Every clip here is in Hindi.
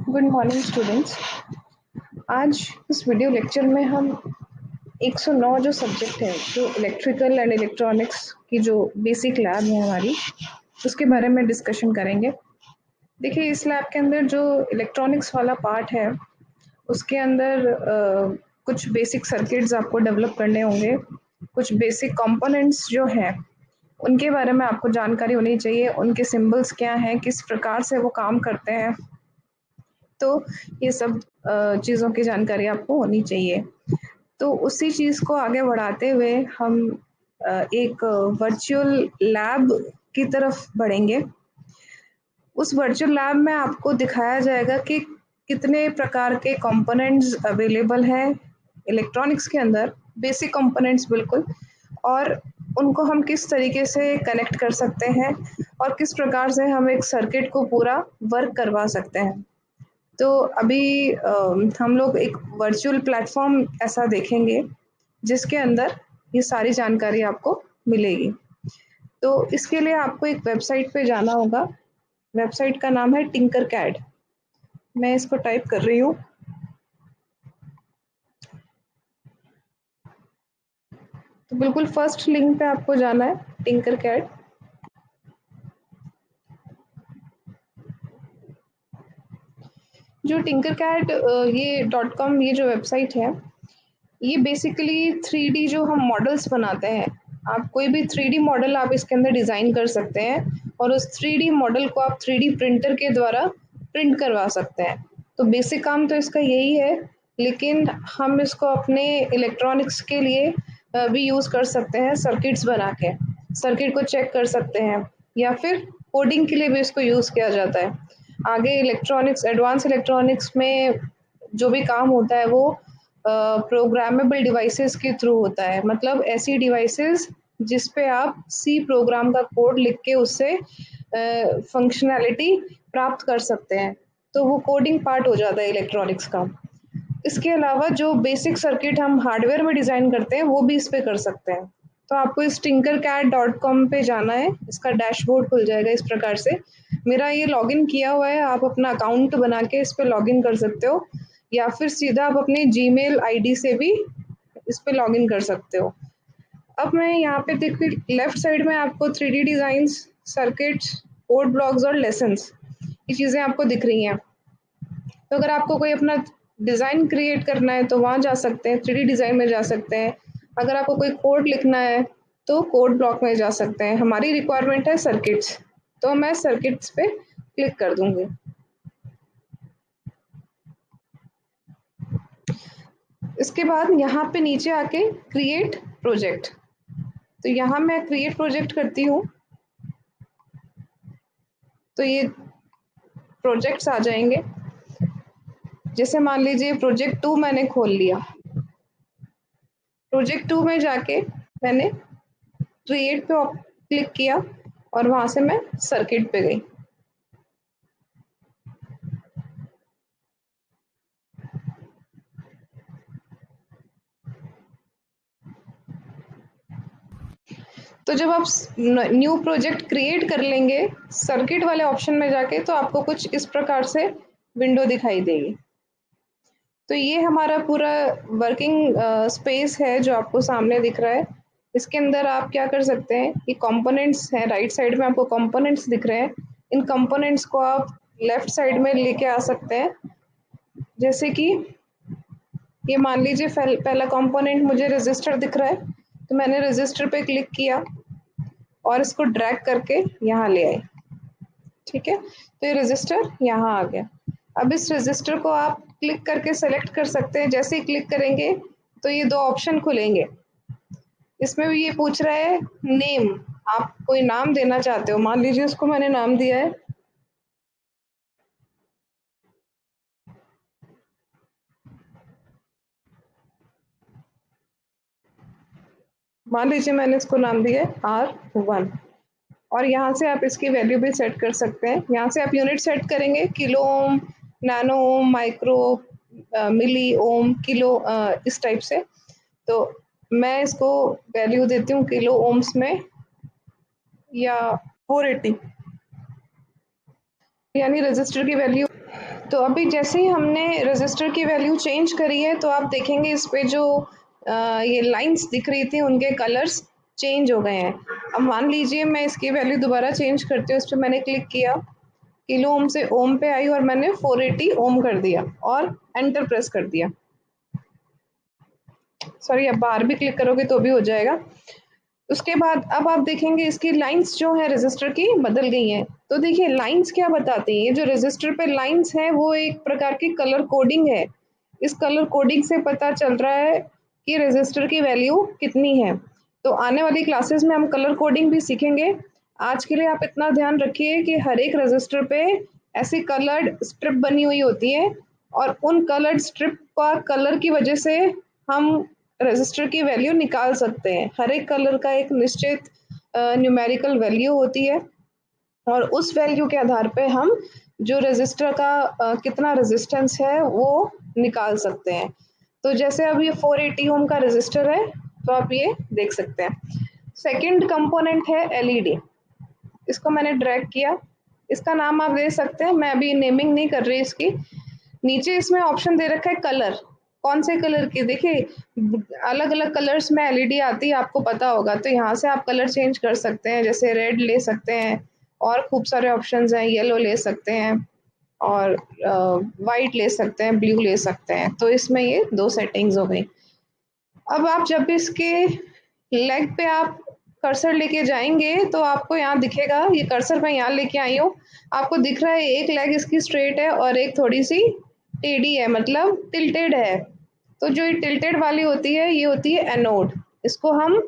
Good morning students. आज इस वीडियो लेक्चर में हम 109 जो सब्जेक्ट है, जो इलेक्ट्रिकल एंड इलेक्ट्रॉनिक्स की जो बेसिक लैब है हमारी, उसके बारे में डिस्कशन करेंगे। देखिए, इस लैब के अंदर जो इलेक्ट्रॉनिक्स वाला पार्ट है, उसके अंदर कुछ बेसिक सर्किट्स आपको डेवलप करने होंगे। कुछ बेसिक कंपोनेंट्स जो हैं उनके बारे में आपको जानकारी होनी चाहिए, उनके सिंबल्स क्या हैं, किस प्रकार से वो काम करते हैं। तो ये सब चीज़ों की जानकारी आपको होनी चाहिए। तो उसी चीज़ को आगे बढ़ाते हुए हम एक वर्चुअल लैब की तरफ बढ़ेंगे। उस वर्चुअल लैब में आपको दिखाया जाएगा कि कितने प्रकार के कंपोनेंट्स अवेलेबल हैं इलेक्ट्रॉनिक्स के अंदर, बेसिक कंपोनेंट्स बिल्कुल, और उनको हम किस तरीके से कनेक्ट कर सकते हैं और किस प्रकार से हम एक सर्किट को पूरा वर्क करवा सकते हैं। तो अभी हम लोग एक वर्चुअल प्लेटफॉर्म ऐसा देखेंगे जिसके अंदर ये सारी जानकारी आपको मिलेगी। तो इसके लिए आपको एक वेबसाइट पे जाना होगा। वेबसाइट का नाम है टिंकरकैड। मैं इसको टाइप कर रही हूँ। तो बिल्कुल फर्स्ट लिंक पे आपको जाना है, टिंकरकैड। जो टिंकरकैड ये .com ये जो वेबसाइट है, ये बेसिकली 3D जो हम मॉडल्स बनाते हैं, आप कोई भी 3D मॉडल आप इसके अंदर डिज़ाइन कर सकते हैं और उस 3D मॉडल को आप 3D प्रिंटर के द्वारा प्रिंट करवा सकते हैं। तो बेसिक काम तो इसका यही है, लेकिन हम इसको अपने इलेक्ट्रॉनिक्स के लिए भी यूज़ कर सकते हैं। सर्किट्स बना के सर्किट को चेक कर सकते हैं, या फिर कोडिंग के लिए भी इसको यूज़ किया जाता है। आगे इलेक्ट्रॉनिक्स, एडवांस इलेक्ट्रॉनिक्स में जो भी काम होता है वो प्रोग्रामेबल डिवाइसेस के थ्रू होता है। मतलब ऐसी डिवाइसेस जिस पे आप सी प्रोग्राम का कोड लिख के उससे फंक्शनैलिटी प्राप्त कर सकते हैं। तो वो कोडिंग पार्ट हो जाता है इलेक्ट्रॉनिक्स का। इसके अलावा जो बेसिक सर्किट हम हार्डवेयर में डिज़ाइन करते हैं वो भी इस पे कर सकते हैं। तो आपको इस tinkercad.com पे जाना है। इसका डैशबोर्ड खुल जाएगा इस प्रकार से। मेरा ये लॉगिन किया हुआ है, आप अपना अकाउंट बना के इस पे लॉगिन कर सकते हो, या फिर सीधा आप अपनी जीमेल आईडी से भी इस पे लॉगिन कर सकते हो। अब मैं यहाँ पे देखिए, लेफ्ट साइड में आपको 3D designs, circuits, code blocks और लेसन्स, ये चीज़ें आपको दिख रही हैं। तो अगर आपको कोई अपना डिज़ाइन क्रिएट करना है तो वहाँ जा सकते हैं, 3D डिज़ाइन में जा सकते हैं। अगर आपको कोई कोड लिखना है तो कोड ब्लॉक में जा सकते हैं। हमारी रिक्वायरमेंट है सर्किट्स, तो मैं सर्किट्स पे क्लिक कर दूंगी। इसके बाद यहाँ पे नीचे आके क्रिएट प्रोजेक्ट, तो यहाँ मैं क्रिएट प्रोजेक्ट करती हूँ। तो ये प्रोजेक्ट्स आ जाएंगे। जैसे मान लीजिए प्रोजेक्ट 2 मैंने खोल लिया। प्रोजेक्ट 2 में जाके मैंने क्रिएट पे क्लिक किया और वहां से मैं सर्किट पे गई। तो जब आप न्यू प्रोजेक्ट क्रिएट कर लेंगे सर्किट वाले ऑप्शन में जाके, तो आपको कुछ इस प्रकार से विंडो दिखाई देगी। तो ये हमारा पूरा वर्किंग स्पेस है जो आपको सामने दिख रहा है। इसके अंदर आप क्या कर सकते हैं, ये कंपोनेंट्स हैं, राइट साइड में आपको कंपोनेंट्स दिख रहे हैं। इन कंपोनेंट्स को आप लेफ्ट साइड में लेके आ सकते हैं। जैसे कि ये मान लीजिए पहला कंपोनेंट मुझे रजिस्टर दिख रहा है, तो मैंने रजिस्टर पे क्लिक किया और इसको ड्रैग करके यहाँ ले आए। ठीक है, तो ये रजिस्टर यहाँ आ गया। अब इस रजिस्टर को आप क्लिक करके सेलेक्ट कर सकते हैं। जैसे ही क्लिक करेंगे तो ये दो ऑप्शन खुलेंगे। इसमें भी ये पूछ रहा है नेम, आप कोई नाम देना चाहते हो। मान लीजिए उसको मैंने नाम दिया है मान लीजिए मैंने इसको नाम दिया है R1, और यहाँ से आप इसकी वैल्यू भी सेट कर सकते हैं। यहाँ से आप यूनिट सेट करेंगे, किलो ओम, नैनो ओम, माइक्रो, मिली ओम, किलो, इस टाइप से। तो मैं इसको वैल्यू देती हूँ किलो ओम्स में, या 480, यानी रजिस्टर की वैल्यू तो अभी जैसे ही हमने रजिस्टर की वैल्यू चेंज करी है तो आप देखेंगे इस पे जो ये लाइंस दिख रही थी उनके कलर्स चेंज हो गए हैं। अब मान लीजिए मैं इसकी वैल्यू दोबारा चेंज करती हूँ, इस पर मैंने क्लिक किया, किलो ओम से ओम पे आई और मैंने 480 ओम कर दिया और एंटर प्रेस कर दिया। सॉरी, अब बाहर भी क्लिक करोगे तो भी हो जाएगा। उसके बाद अब आप देखेंगे इसकी लाइंस जो है रजिस्टर की बदल गई हैं। तो देखिए लाइंस क्या बताती हैं, जो रजिस्टर पे लाइंस है वो एक प्रकार की कलर कोडिंग है। इस कलर कोडिंग से पता चल रहा है कि रजिस्टर की वैल्यू कितनी है। तो आने वाली क्लासेस में हम कलर कोडिंग भी सीखेंगे। आज के लिए आप इतना ध्यान रखिए कि हर एक रजिस्टर पे ऐसी कलर्ड स्ट्रिप बनी हुई होती है और उन कलर्ड स्ट्रिप का कलर की वजह से हम रजिस्टर की वैल्यू निकाल सकते हैं। हर एक कलर का एक निश्चित न्यूमेरिकल वैल्यू होती है और उस वैल्यू के आधार पे हम जो रजिस्टर का कितना रेजिस्टेंस है वो निकाल सकते हैं। तो जैसे अब ये 480 ओम का रजिस्टर है तो आप ये देख सकते हैं। सेकंड कंपोनेंट है एलईडी। इसको मैंने ड्रैग किया, इसका नाम आप दे सकते हैं, मैं अभी नेमिंग नहीं कर रही इसकी। नीचे इसमें ऑप्शन दे रखा है कलर, कौन से कलर की, देखिए अलग अलग कलर्स में एलईडी आती है, आपको पता होगा। तो यहाँ से आप कलर चेंज कर सकते हैं, जैसे रेड ले सकते हैं और खूब सारे ऑप्शंस हैं, येलो ले सकते हैं और वाइट ले सकते हैं, ब्लू ले सकते हैं। तो इसमें ये दो सेटिंग्स हो गई। अब आप जब भी इसके लेग पे आप कर्सर लेके जाएंगे तो आपको यहाँ दिखेगा, ये कर्सर मैं यहाँ लेके आई हूँ, आपको दिख रहा है एक लेग इसकी स्ट्रेट है और एक थोड़ी सी टेढ़ी है, मतलब टिल्टेड है। तो जो ये टिल्टेड वाली होती है ये होती है एनोड, इसको हम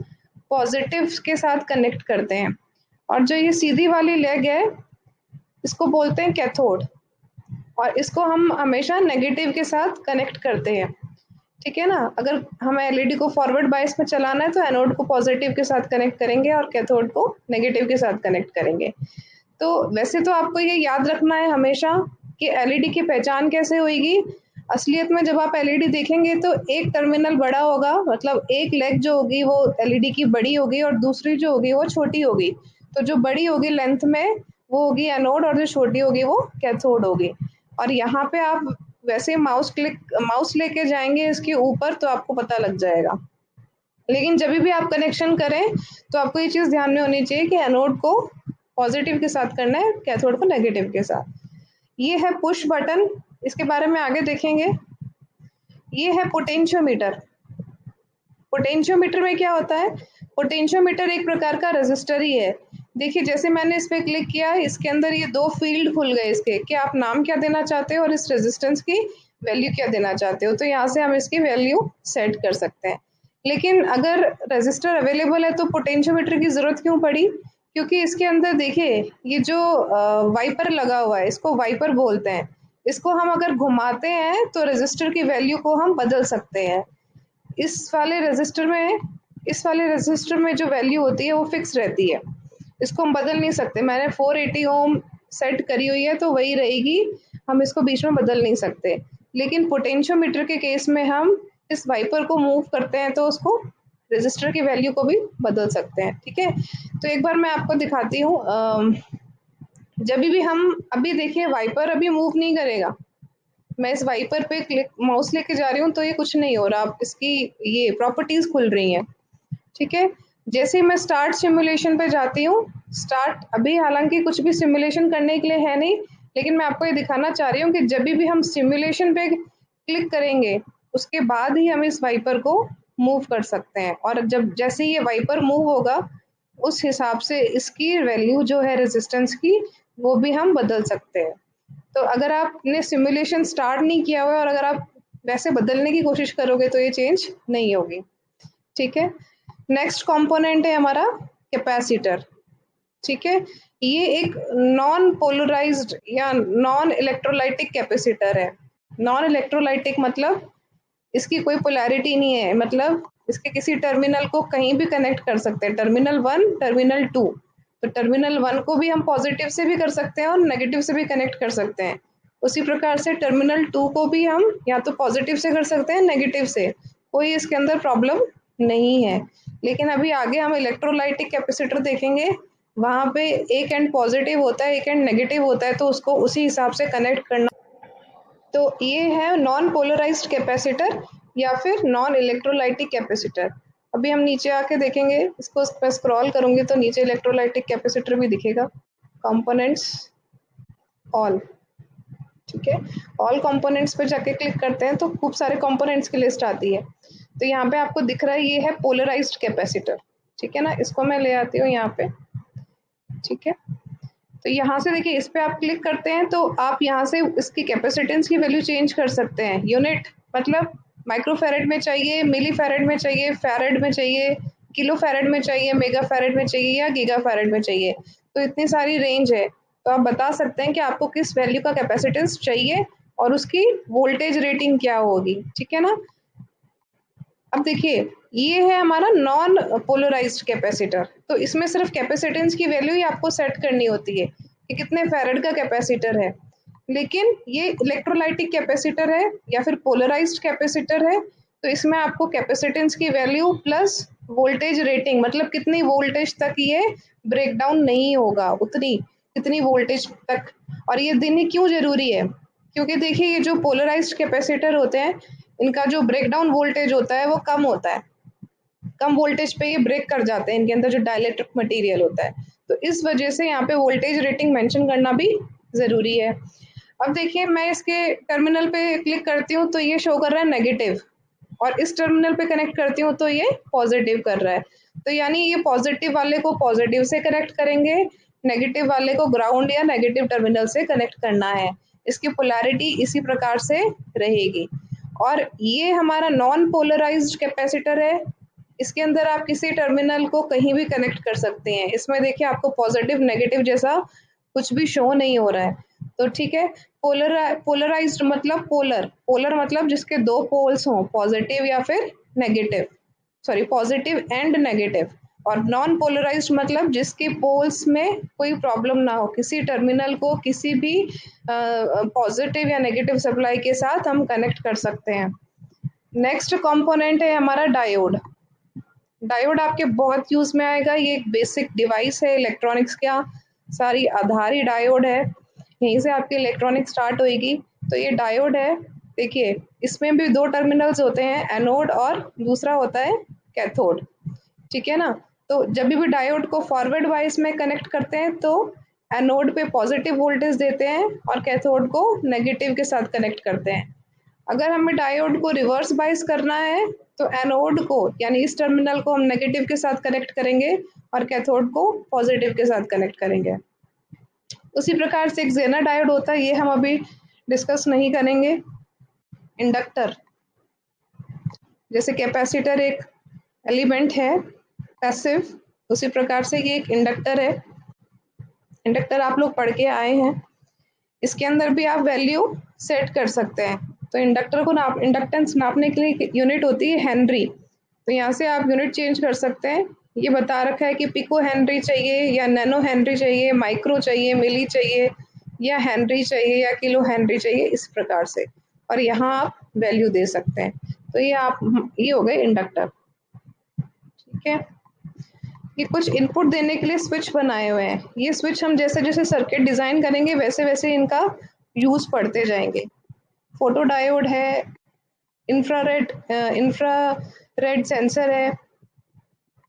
पॉजिटिव के साथ कनेक्ट करते हैं। और जो ये सीधी वाली लेग है इसको बोलते हैं कैथोड और इसको हम हमेशा नेगेटिव के साथ कनेक्ट करते हैं। ठीक है ना, अगर हमें एलईडी को फॉरवर्ड बायस में चलाना है तो एनोड को पॉजिटिव के साथ कनेक्ट करेंगे और कैथोड को नेगेटिव के साथ कनेक्ट करेंगे। तो वैसे तो आपको ये याद रखना है हमेशा कि एलईडी की पहचान कैसे होगी। असलियत में जब आप एलईडी देखेंगे तो एक टर्मिनल बड़ा होगा, मतलब एक लेग जो होगी वो एलईडी की बड़ी होगी और दूसरी जो होगी वो छोटी होगी। तो जो बड़ी होगी लेंथ में वो होगी एनोड और जो छोटी होगी वो कैथोड होगी। और यहाँ पे आप वैसे माउस लेके जाएंगे इसके ऊपर तो आपको पता लग जाएगा। लेकिन जब भी आप कनेक्शन करें तो आपको ये चीज़ ध्यान में होनी चाहिए कि एनोड को पॉजिटिव के साथ करना है, कैथोड को नेगेटिव के साथ। ये है पुश बटन, इसके बारे में आगे देखेंगे। ये है पोटेंशियोमीटर। पोटेंशियोमीटर में क्या होता है, पोटेंशियोमीटर एक प्रकार का रजिस्टर ही है। देखिए जैसे मैंने इस पर क्लिक किया, इसके अंदर ये दो फील्ड खुल गए इसके, कि आप नाम क्या देना चाहते हो और इस रेजिस्टेंस की वैल्यू क्या देना चाहते हो। तो यहाँ से हम इसकी वैल्यू सेट कर सकते हैं। लेकिन अगर रजिस्टर अवेलेबल है तो पोटेंशियोमीटर की ज़रूरत क्यों पड़ी, क्योंकि इसके अंदर देखिए ये जो वाइपर लगा हुआ है इसको वाइपर बोलते हैं। इसको हम अगर घुमाते हैं तो रजिस्टर की वैल्यू को हम बदल सकते हैं। इस वाले रजिस्टर में जो वैल्यू होती है वो फिक्स रहती है, इसको हम बदल नहीं सकते। मैंने 480 ओम सेट करी हुई है तो वही रहेगी, हम इसको बीच में बदल नहीं सकते। लेकिन पोटेंशियोमीटर के केस में हम इस वाइपर को मूव करते हैं तो उसको रजिस्टर की वैल्यू को भी बदल सकते हैं। ठीक है, तो एक बार मैं आपको दिखाती हूँ। जब भी हम अभी देखिए वाइपर अभी मूव नहीं करेगा, मैं इस वाइपर पे क्लिक माउस लेके जा रही हूँ तो ये कुछ नहीं हो रहा, इसकी ये प्रॉपर्टीज खुल रही हैं। ठीक है, जैसे ही मैं स्टार्ट सिमुलेशन पे जाती हूँ, स्टार्ट अभी हालांकि कुछ भी सिमुलेशन करने के लिए है नहीं, लेकिन मैं आपको ये दिखाना चाह रही हूँ कि जब भी हम सिमुलेशन पे क्लिक करेंगे उसके बाद ही हम इस वाइपर को मूव कर सकते हैं। और जब जैसे ही ये वाइपर मूव होगा उस हिसाब से इसकी वैल्यू जो है रेजिस्टेंस की वो भी हम बदल सकते हैं। तो अगर आपने सिमुलेशन स्टार्ट नहीं किया हुआ है और अगर आप वैसे बदलने की कोशिश करोगे तो ये चेंज नहीं होगी। ठीक है, नेक्स्ट कंपोनेंट है हमारा कैपेसिटर। ठीक है, ये एक नॉन पोलराइज्ड या नॉन इलेक्ट्रोलाइटिक कैपेसिटर है। नॉन इलेक्ट्रोलाइटिक मतलब इसकी कोई पोलैरिटी नहीं है, मतलब इसके किसी टर्मिनल को कहीं भी कनेक्ट कर सकते हैं, टर्मिनल 1 टर्मिनल 2। तो टर्मिनल 1 को भी हम पॉजिटिव से भी कर सकते हैं और नेगेटिव से भी कनेक्ट कर सकते हैं। उसी प्रकार से टर्मिनल 2 को भी हम या तो पॉजिटिव से कर सकते हैं नेगेटिव से, कोई इसके अंदर प्रॉब्लम नहीं है। लेकिन अभी आगे हम इलेक्ट्रोलाइटिक कैपेसिटर देखेंगे, वहाँ पे एक एंड पॉजिटिव होता है एक एंड नेगेटिव होता है, तो उसको उसी हिसाब से कनेक्ट करना तो ये है नॉन पोलराइज्ड कैपेसिटर या फिर नॉन इलेक्ट्रोलाइटिक कैपेसिटर। अभी हम नीचे आके देखेंगे, इसको मैं स्क्रॉल करूंगी तो नीचे इलेक्ट्रोलाइटिक कैपेसिटर भी दिखेगा। कंपोनेंट्स ऑल, ठीक है, ऑल कंपोनेंट्स पे जाके क्लिक करते हैं तो खूब सारे कंपोनेंट्स की लिस्ट आती है। तो यहाँ पे आपको दिख रहा है ये है पोलराइज्ड कैपेसिटर, ठीक है ना। इसको मैं ले आती हूँ यहाँ पे, ठीक है। तो यहाँ से देखिए, इस पे आप क्लिक करते हैं तो आप यहाँ से इसकी कैपेसिटेंस की वैल्यू चेंज कर सकते हैं। यूनिट मतलब माइक्रोफैरेड में चाहिए, मिली फैरेड में चाहिए, फैरेड में चाहिए, किलो फैरेड में चाहिए, मेगा फैरेड में चाहिए या गीगा फैरेड में चाहिए। तो इतनी सारी रेंज है, तो आप बता सकते हैं कि आपको किस वैल्यू का कैपेसिटेंस चाहिए और उसकी वोल्टेज रेटिंग क्या होगी, ठीक है ना। अब देखिए, ये है हमारा नॉन पोलराइज्ड कैपेसिटर। तो इसमें सिर्फ कैपेसिटेंस की वैल्यू ही आपको सेट करनी होती है कि कितने फैरेड का कैपेसिटर है। लेकिन ये इलेक्ट्रोलाइटिक कैपेसिटर है या फिर पोलराइज्ड कैपेसिटर है, तो इसमें आपको कैपेसिटेंस की वैल्यू प्लस वोल्टेज रेटिंग, मतलब कितनी वोल्टेज तक ये ब्रेक डाउन नहीं होगा, उतनी कितनी वोल्टेज तक। और ये देनी क्यों जरूरी है, क्योंकि देखिए ये जो पोलराइज्ड कैपेसिटर होते हैं, इनका जो ब्रेकडाउन वोल्टेज होता है वो कम होता है, कम वोल्टेज पे ये ब्रेक कर जाते हैं, इनके अंदर जो डाइलेक्ट्रिक मटेरियल होता है। तो इस वजह से यहाँ पे वोल्टेज रेटिंग मेंशन करना भी ज़रूरी है। अब देखिए, मैं इसके टर्मिनल पे क्लिक करती हूँ तो ये शो कर रहा है नेगेटिव, और इस टर्मिनल पे कनेक्ट करती हूँ तो ये पॉजिटिव कर रहा है। तो यानी ये पॉजिटिव वाले को पॉजिटिव से कनेक्ट करेंगे, नेगेटिव वाले को ग्राउंड या नेगेटिव टर्मिनल से कनेक्ट करना है। इसकी पोलैरिटी इसी प्रकार से रहेगी। और ये हमारा नॉन पोलराइज्ड कैपेसिटर है, इसके अंदर आप किसी टर्मिनल को कहीं भी कनेक्ट कर सकते हैं। इसमें देखिए आपको पॉजिटिव नेगेटिव जैसा कुछ भी शो नहीं हो रहा है, तो ठीक है। पोलराइज्ड मतलब पोलर, पोलर मतलब जिसके दो पोल्स हों, पॉजिटिव या फिर negative, sorry positive and negative. और नॉन पोलराइज्ड मतलब जिसके पोल्स में कोई प्रॉब्लम ना हो, किसी टर्मिनल को किसी भी पॉजिटिव या नेगेटिव सप्लाई के साथ हम कनेक्ट कर सकते हैं। नेक्स्ट कंपोनेंट है हमारा डायोड। डायोड आपके बहुत यूज में आएगा, ये एक बेसिक डिवाइस है इलेक्ट्रॉनिक्स का, सारी आधार ही डायोड है, यहीं से आपकी इलेक्ट्रॉनिक स्टार्ट होएगी। तो ये डायोड है, देखिए इसमें भी दो टर्मिनल्स होते हैं, एनोड और दूसरा होता है कैथोड, ठीक है ना। तो जब भी डायोड को फॉरवर्ड वाइज में कनेक्ट करते हैं तो एनोड पे पॉजिटिव वोल्टेज देते हैं और कैथोड को नेगेटिव के साथ कनेक्ट करते हैं। अगर हमें डायोड को रिवर्स बाइस करना है तो एनोड को यानी इस टर्मिनल को हम नेगेटिव के साथ कनेक्ट करेंगे और कैथोड को पॉजिटिव के साथ कनेक्ट करेंगे। उसी प्रकार से एक जेनर डायोड होता है, ये हम अभी डिस्कस नहीं करेंगे। इंडक्टर, जैसे कैपेसिटर एक एलिमेंट है पैसिव, उसी प्रकार से ये एक इंडक्टर है। इंडक्टर आप लोग पढ़ के आए हैं, इसके अंदर भी आप वैल्यू सेट कर सकते हैं। तो इंडक्टर को नाप इंडक्टेंस नापने के लिए यूनिट होती है हेनरी, तो यहाँ से आप यूनिट चेंज कर सकते हैं। ये बता रखा है कि पिको हेनरी चाहिए या नैनो हेनरी चाहिए, माइक्रो चाहिए, मिली चाहिए या हेनरी चाहिए या किलो हेनरी चाहिए, इस प्रकार से। और यहाँ आप वैल्यू दे सकते हैं। तो ये हो गए इंडक्टर, ठीक है। ये कुछ इनपुट देने के लिए स्विच बनाए हुए हैं। ये स्विच हम जैसे जैसे सर्किट डिजाइन करेंगे वैसे वैसे इनका यूज पढ़ते जाएंगे। फोटो डायोड है, इंफ्रारेड सेंसर है,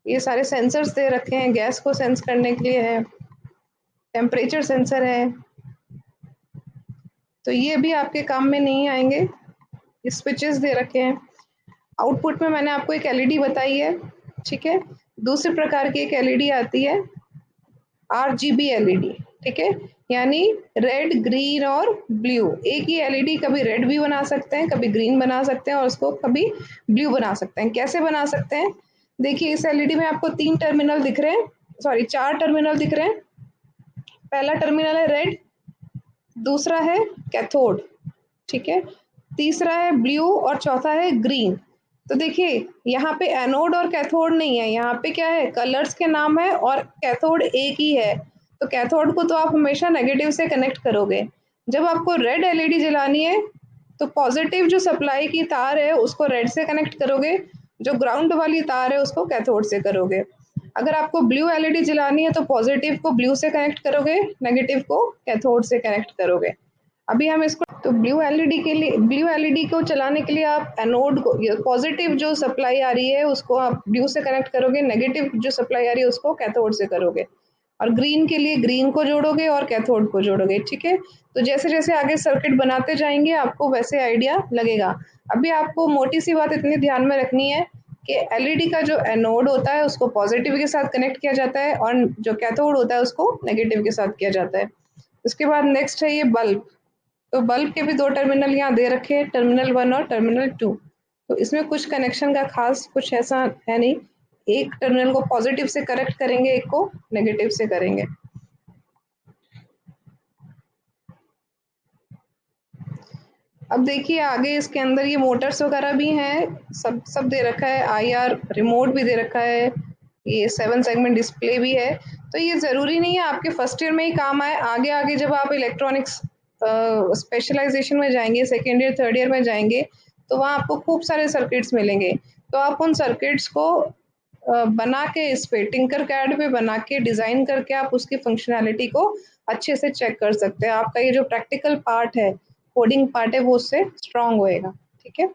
ये सारे सेंसर्स दे रखे हैं, गैस को सेंस करने के लिए है, टेम्परेचर सेंसर है, तो ये भी आपके काम में नहीं आएंगे। स्विचेस दे रखे हैं। आउटपुट में मैंने आपको एक एलईडी बताई है, ठीक है। दूसरे प्रकार की एक एलईडी आती है आरजीबी एलईडी, ठीक है, यानी रेड, ग्रीन और ब्लू। एक ही एलईडी कभी रेड भी बना सकते हैं, कभी ग्रीन बना सकते हैं और उसको कभी ब्लू बना सकते हैं। कैसे बना सकते हैं, देखिए इस एलईडी में आपको 3 टर्मिनल दिख रहे हैं, सॉरी 4 टर्मिनल दिख रहे हैं। पहला टर्मिनल है रेड, दूसरा है कैथोड, ठीक है, तीसरा है ब्लू और चौथा है ग्रीन। तो देखिए यहाँ पे एनोड और कैथोड नहीं है, यहाँ पे क्या है, कलर्स के नाम है और कैथोड एक ही है। तो कैथोड को तो आप हमेशा नेगेटिव से कनेक्ट करोगे। जब आपको रेड एलईडी जलानी है तो पॉजिटिव जो सप्लाई की तार है उसको रेड से कनेक्ट करोगे, जो ग्राउंड वाली तार है उसको कैथोड से करोगे। अगर आपको ब्लू एलईडी जलानी है तो पॉजिटिव को ब्लू से कनेक्ट करोगे, नेगेटिव को कैथोड से कनेक्ट करोगे। अभी हम इसको तो ब्लू एलईडी को चलाने के लिए आप एनोड को, पॉजिटिव जो सप्लाई आ रही है उसको आप ब्लू से कनेक्ट करोगे, नेगेटिव जो सप्लाई आ रही है उसको कैथोड से करोगे, और ग्रीन के लिए ग्रीन को जोड़ोगे और कैथोड को जोड़ोगे। ठीक है, तो जैसे जैसे आगे सर्किट बनाते जाएंगे आपको वैसे आइडिया लगेगा। अभी आपको मोटी सी बात इतनी ध्यान में रखनी है कि एलईडी का जो एनोड होता है उसको पॉजिटिव के साथ कनेक्ट किया जाता है और जो कैथोड होता है उसको नेगेटिव के साथ किया जाता है। उसके बाद नेक्स्ट है ये बल्ब। तो बल्ब के भी दो टर्मिनल यहाँ दे रखे हैं, टर्मिनल 1 और टर्मिनल 2। तो इसमें कुछ कनेक्शन का खास कुछ ऐसा है नहीं, एक टर्मिनल को पॉजिटिव से कनेक्ट करेंगे, एक को नेगेटिव से करेंगे। अब देखिए आगे इसके अंदर ये मोटर्स वगैरह भी हैं, सब सब दे रखा है, आईआर रिमोट भी दे रखा है, ये 7 सेगमेंट डिस्प्ले भी है। तो ये ज़रूरी नहीं है आपके फर्स्ट ईयर में ही काम आए, आगे आगे जब आप इलेक्ट्रॉनिक्स स्पेशलाइजेशन में जाएंगे, सेकेंड ईयर थर्ड ईयर में जाएंगे, तो वहाँ आपको खूब सारे सर्किट्स मिलेंगे। तो आप उन सर्किट्स को बना के इस पे टिंकर कैड पे बना के डिज़ाइन करके आप उसकी फंक्शनैलिटी को अच्छे से चेक कर सकते हैं। आपका ये जो प्रैक्टिकल पार्ट है, कोडिंग पार्ट है, वो उससे स्ट्रांग होएगा। ठीक है।